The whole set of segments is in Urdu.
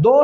2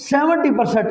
70%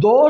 2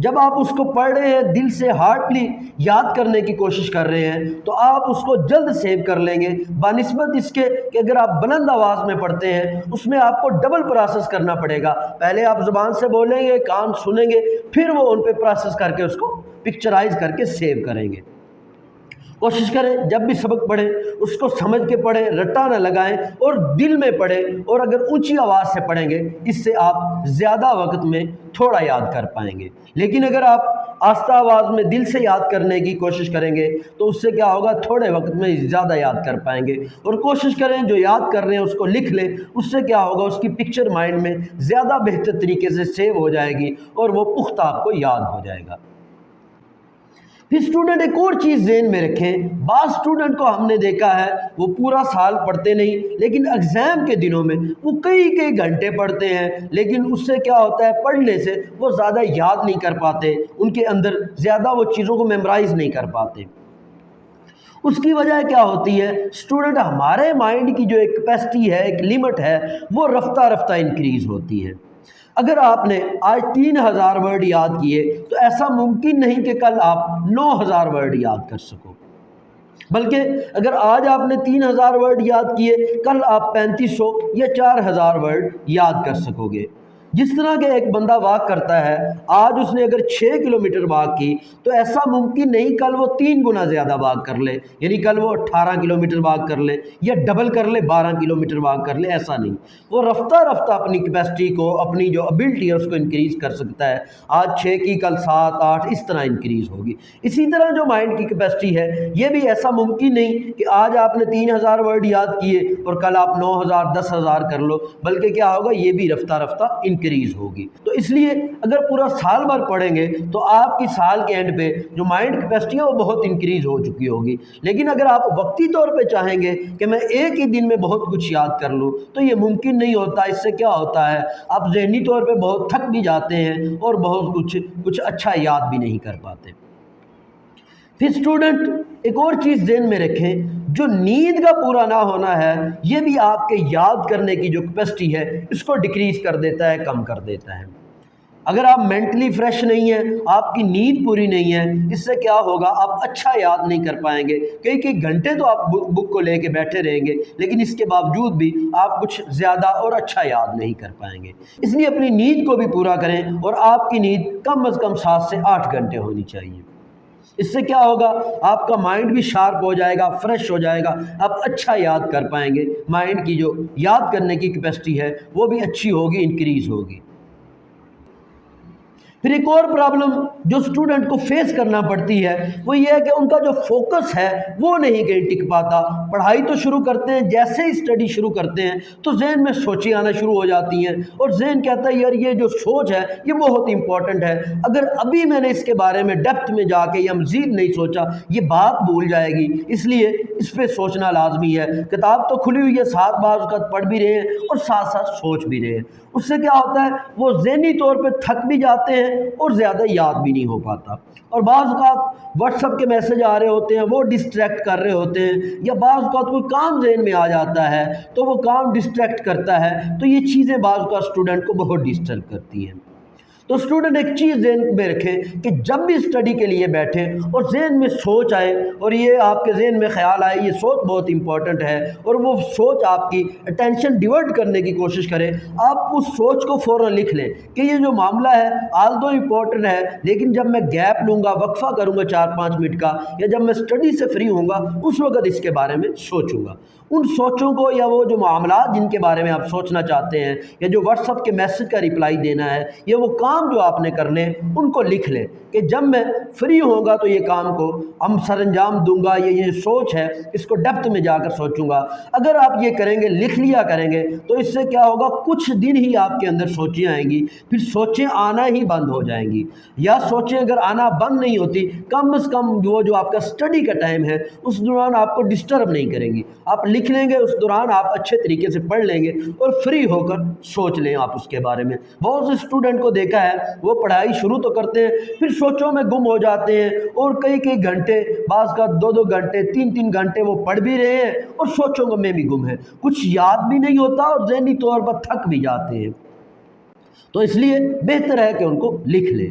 جب آپ اس کو پڑھ رہے ہیں، دل سے ہارڈلی یاد کرنے کی کوشش کر رہے ہیں، تو آپ اس کو جلد سیو کر لیں گے، بنسبت اس کے کہ اگر آپ بلند آواز میں پڑھتے ہیں اس میں آپ کو ڈبل پروسیس کرنا پڑے گا۔ پہلے آپ زبان سے بولیں گے، کان سنیں گے، پھر وہ ان پہ پروسیس کر کے اس کو پکچرائز کر کے سیو کریں گے۔ کوشش کریں جب بھی سبق پڑھیں اس کو سمجھ کے پڑھیں، رٹا نہ لگائیں اور دل میں پڑھیں، اور اگر اونچی آواز سے پڑھیں گے اس سے آپ زیادہ وقت میں تھوڑا یاد کر پائیں گے۔ لیکن اگر آپ آہستہ آواز میں دل سے یاد کرنے کی کوشش کریں گے تو اس سے کیا ہوگا، تھوڑے وقت میں زیادہ یاد کر پائیں گے۔ اور کوشش کریں جو یاد کر رہے ہیں اس کو لکھ لیں، اس سے کیا ہوگا، اس کی پکچر مائنڈ میں زیادہ بہتر طریقے سے سیو ہو جائے گی اور وہ پختہ آپ کو یاد ہو جائے گا۔ پھر اسٹوڈنٹ ایک اور چیز ذہن میں رکھیں، بعض اسٹوڈنٹ کو ہم نے دیکھا ہے وہ پورا سال پڑھتے نہیں، لیکن ایگزام کے دنوں میں وہ کئی گھنٹے پڑھتے ہیں، لیکن اس سے کیا ہوتا ہے، پڑھنے سے وہ زیادہ یاد نہیں کر پاتے، ان کے اندر زیادہ وہ چیزوں کو میمورائز نہیں کر پاتے۔ اس کی وجہ کیا ہوتی ہے، اسٹوڈنٹ ہمارے مائنڈ کی جو ایک کیپیسٹی ہے، ایک لمٹ ہے، وہ رفتہ رفتہ انکریز ہوتی ہے۔ اگر آپ نے آج 3000 ورڈ یاد کیے تو ایسا ممکن نہیں کہ کل آپ 9000 ورڈ یاد کر سکو، بلکہ اگر آج آپ نے 3000 ورڈ یاد کیے کل آپ 3500 یا 4000 ورڈ یاد کر سکو گے۔ جس طرح کہ ایک بندہ واک کرتا ہے، آج اس نے اگر 6 کلومیٹر واک کی تو ایسا ممکن نہیں کل وہ 3 گنا زیادہ واک کر لے، یعنی کل وہ 18 کلومیٹر واک کر لے یا ڈبل کر لے 12 کلومیٹر واک کر لے، ایسا نہیں۔ وہ رفتہ رفتہ اپنی کیپیسٹی کو، اپنی جو ابیلٹی ہے اس کو انکریز کر سکتا ہے۔ آج 6 کی کل 7 8 اس طرح انکریز ہوگی۔ اسی طرح جو مائنڈ کی کیپیسٹی ہے، یہ بھی ایسا ممکن نہیں کہ آج آپ نے 3000 ورڈ یاد کیے اور کل آپ 9000 10000 کر لو، بلکہ کیا ہوگا، یہ بھی رفتہ رفتہ انکریز ہوگی۔ تو اس لیے اگر پورا سال بھر پڑھیں گے تو آپ کی سال کے اینڈ پہ جو مائنڈ کیپیسٹی ہے وہ بہت انکریز ہو چکی ہوگی۔ لیکن اگر آپ وقتی طور پہ چاہیں گے کہ میں ایک ہی دن میں بہت کچھ یاد کر لوں تو یہ ممکن نہیں ہوتا۔ اس سے کیا ہوتا ہے، آپ ذہنی طور پہ بہت تھک بھی جاتے ہیں اور بہت کچھ اچھا یاد بھی نہیں کر پاتے۔ پھر اسٹوڈنٹ ایک اور چیز ذہن میں رکھیں، جو نیند کا پورا نہ ہونا ہے یہ بھی آپ کے یاد کرنے کی جو کیپیسٹی ہے اس کو ڈکریز کر دیتا ہے، کم کر دیتا ہے۔ اگر آپ مینٹلی فریش نہیں ہیں، آپ کی نیند پوری نہیں ہے، اس سے کیا ہوگا، آپ اچھا یاد نہیں کر پائیں گے۔ کئی گھنٹے تو آپ بک کو لے کے بیٹھے رہیں گے، لیکن اس کے باوجود بھی آپ کچھ زیادہ اور اچھا یاد نہیں کر پائیں گے۔ اس لیے اپنی نیند کو بھی پورا کریں، اور آپ کی نیند کم از کم 7 سے 8 گھنٹے ہونی چاہیے۔ اس سے کیا ہوگا، آپ کا مائنڈ بھی شارپ ہو جائے گا، فریش ہو جائے گا، آپ اچھا یاد کر پائیں گے۔ مائنڈ کی جو یاد کرنے کی کیپیسٹی ہے وہ بھی اچھی ہوگی، انکریز ہوگی۔ پھر ایک اور پرابلم جو اسٹوڈنٹ کو فیس کرنا پڑتی ہے وہ یہ ہے کہ ان کا جو فوکس ہے وہ نہیں کہیں ٹک پاتا۔ پڑھائی تو شروع کرتے ہیں، جیسے ہی اسٹڈی شروع کرتے ہیں تو ذہن میں سوچیں آنا شروع ہو جاتی ہیں، اور ذہن کہتا ہے یار یہ جو سوچ ہے یہ بہت امپورٹنٹ ہے، اگر ابھی میں نے اس کے بارے میں ڈیپتھ میں جا کے یا مزید نہیں سوچا یہ بات بھول جائے گی، اس لیے اس پہ سوچنا لازمی ہے۔ کتاب تو کھلی ہوئی ہے، ساتھ بعض اوقات پڑھ بھی رہے ہیں اور ساتھ ساتھ سوچ بھی رہے ہیں، اس سے کیا ہوتا ہے وہ ذہنی طور پہ تھک بھی جاتے ہیں اور زیادہ یاد بھی نہیں ہو پاتا۔ اور بعض اوقات واٹس ایپ کے میسج آ رہے ہوتے ہیں، وہ ڈسٹریکٹ کر رہے ہوتے ہیں، یا بعض اوقات کوئی کام ذہن میں آ جاتا ہے تو وہ کام ڈسٹریکٹ کرتا ہے، تو یہ چیزیں بعض اوقات اسٹوڈنٹ کو بہت ڈسٹرب کرتی ہیں۔ تو اسٹوڈنٹ ایک چیز ذہن میں رکھیں کہ جب بھی اسٹڈی کے لیے بیٹھیں اور ذہن میں سوچ آئے اور یہ آپ کے ذہن میں خیال آئے یہ سوچ بہت امپورٹنٹ ہے اور وہ سوچ آپ کی اٹینشن ڈیورٹ کرنے کی کوشش کرے، آپ اس سوچ کو فوراً لکھ لیں کہ یہ جو معاملہ ہے آل دو امپورٹنٹ ہے، لیکن جب میں گیپ لوں گا، وقفہ کروں گا 4-5 منٹ کا، یا جب میں اسٹڈی سے فری ہوں گا اس وقت اس کے بارے میں سوچوں گا۔ ان سوچوں کو یا وہ جو معاملات جن کے بارے میں آپ سوچنا چاہتے ہیں یا جو واٹس ایپ کے میسج کا رپلائی دینا ہے یا وہ کام جو آپ نے کرنے ان کو لکھ لیں کہ جب میں فری ہوں گا تو یہ کام کو ہم سر انجام دوں گا، یہ سوچ ہے اس کو ڈیپتھ میں جا کر سوچوں گا۔ اگر آپ یہ کریں گے، لکھ لیا کریں گے، تو اس سے کیا ہوگا کچھ دن ہی آپ کے اندر سوچیں آئیں گی، پھر سوچیں آنا ہی بند ہو جائیں گی، یا سوچیں اگر آنا بند نہیں ہوتی کم از کم وہ جو آپ کا اسٹڈی کا ٹائم ہے اس دوران آپ کو ڈسٹرب نہیں کریں گی، آپ لکھ لیں گے، اس دوران آپ اچھے طریقے سے پڑھ لیں گے اور فری ہو کر سوچ لیں آپ اس کے بارے میں۔ بہت سے اسٹوڈنٹ کو دیکھا ہے وہ پڑھائی شروع تو کرتے ہیں پھر سوچوں میں گم ہو جاتے ہیں اور کئی گھنٹے، بعض کا 2 گھنٹے 3 گھنٹے وہ پڑھ بھی رہے ہیں اور سوچوں میں بھی گم ہیں، کچھ یاد بھی نہیں ہوتا اور ذہنی طور پر تھک بھی جاتے ہیں۔ تو اس لیے بہتر ہے کہ ان کو لکھ لیں۔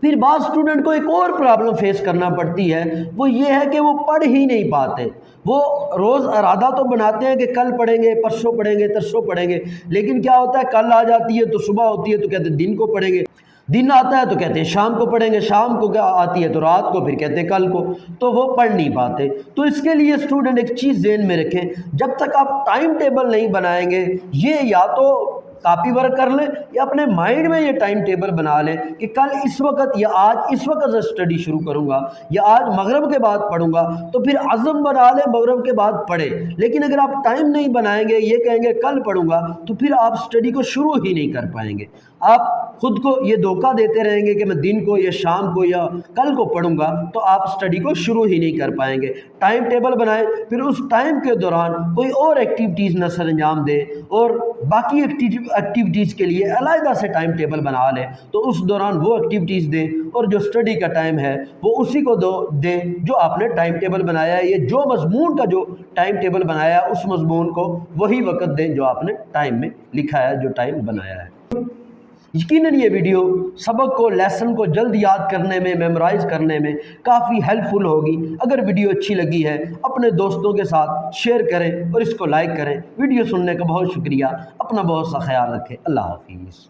پھر بعض اسٹوڈنٹ کو ایک اور پرابلم فیس کرنا پڑتی ہے، وہ یہ ہے کہ وہ پڑھ ہی نہیں پاتے۔ وہ روز ارادہ تو بناتے ہیں کہ کل پڑھیں گے، پرسوں پڑھیں گے، ترسوں پڑھیں گے، لیکن کیا ہوتا ہے کل آ جاتی ہے تو صبح ہوتی ہے تو کہتے ہیں دن کو پڑھیں گے، دن آتا ہے تو کہتے ہیں شام کو پڑھیں گے، شام کو کیا آتی ہے تو رات کو، پھر کہتے ہیں کل کو، تو وہ پڑھ نہیں پاتے۔ تو اس کے لیے اسٹوڈنٹ ایک چیز ذہن میں رکھیں، جب تک آپ ٹائم ٹیبل نہیں بنائیں گے، یہ یا تو کاپی ورک کر لیں یا اپنے مائنڈ میں یہ ٹائم ٹیبل بنا لیں کہ کل اس وقت یا آج اس وقت سے اسٹڈی شروع کروں گا یا آج مغرب کے بعد پڑھوں گا، تو پھر عزم بنا لیں مغرب کے بعد پڑھیں۔ لیکن اگر آپ ٹائم نہیں بنائیں گے، یہ کہیں گے کل پڑھوں گا، تو پھر آپ اسٹڈی کو شروع ہی نہیں کر پائیں گے۔ آپ خود کو یہ دھوکہ دیتے رہیں گے کہ میں دن کو یا شام کو یا کل کو پڑھوں گا، تو آپ اسٹڈی کو شروع ہی نہیں کر پائیں گے۔ ٹائم ٹیبل بنائیں، پھر اس ٹائم کے دوران کوئی اور ایکٹیویٹیز نہ سر انجام دیں، اور باقی ایکٹیویٹیز کے لیے علیحدہ سے ٹائم ٹیبل بنا لیں، تو اس دوران وہ ایکٹیویٹیز دیں، اور جو اسٹڈی کا ٹائم ہے وہ اسی کو دیں جو آپ نے ٹائم ٹیبل بنایا ہے، یا جو مضمون کا جو ٹائم ٹیبل بنایا ہے اس مضمون کو وہی وقت دیں جو آپ نے ٹائم میں لکھا ہے، جو ٹائم بنایا ہے۔ یقیناً یہ ویڈیو سبق کو، لیسن کو جلد یاد کرنے میں، میمورائز کرنے میں کافی ہیلپ فل ہوگی۔ اگر ویڈیو اچھی لگی ہے اپنے دوستوں کے ساتھ شیئر کریں اور اس کو لائک کریں۔ ویڈیو سننے کا بہت شکریہ، اپنا بہت سا خیال رکھیں، اللہ حافظ۔